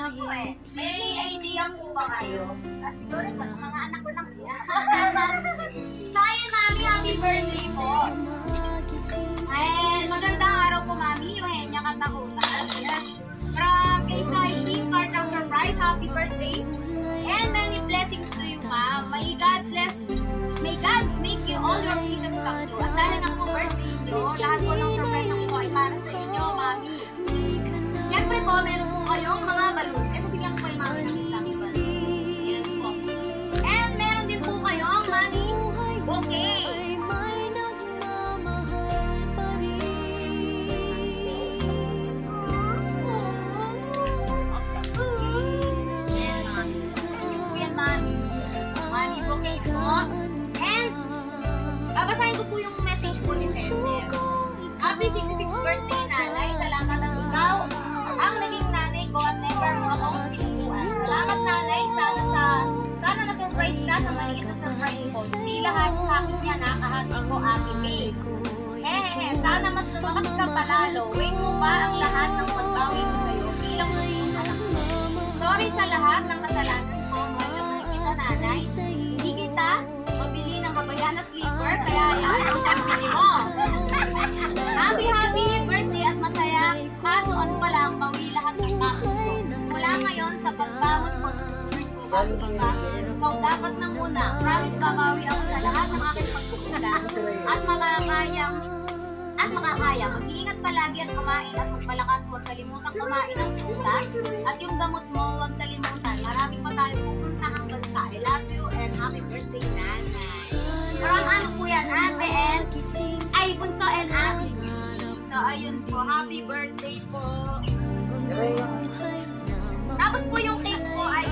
ano po eh, may idea po ba kayo? Siguro pa sa mga anak ko lang yan. So ayun mami, happy birthday po. And magandang araw po mami, Eugenia Katakutan. Yes. From KSIC, Cartang Surprise, happy birthday. And many blessings to you ma'am. May God bless, may God make you all your wishes come true. At dahil na po birthday nyo, lahat po ng surprise ng ito ay para sa inyo mami. Siyempre po, meron po kayong mga balloons. Ito bigyan ko kay mami ng isang balloon. Yan po. And meron din po kayong money bouquet. Money bouquet po. And babasahin ko po yung message po ni Sender. Happy 66th birthday nanay. Salamat at ikaw ang naging nanay ko at never mo akong sinubuan. Salamat nanay. Sana na-surprise ka sa maliit na surprise ko. Hindi lahat sa akin yan nakahati ko Ate May. Sana mas lumakas ka palalo. Wait mo pa ang lahat ng pagbawi ko sa'yo bilang gusto anak ko. Sorry sa lahat ng kasalanan ko. Mahal kita nanay. Hindi kita mabili ng babayan na sleeper. Kaya yan ang pambili mo. Happy birthday at masaya ka doon pa lang bawi lahat ng kapos ko. Mula ngayon sa pagbangon mo ikaw dapat nang muna. Promise babawi ako sa lahat ng aking pagkukulang at makakaya. Mag-iingat palagi at kumain at magpalakas. Huwag kalimutang kumain ng prutas at yung gamot mo huwag kalimutan. Marami pa tayo pupuntahang bansa. I love you and happy birthday nanay. From ano po yan? Ate and ay bunso and ate. So ayun po, happy birthday po. Tapos po yung cake po ay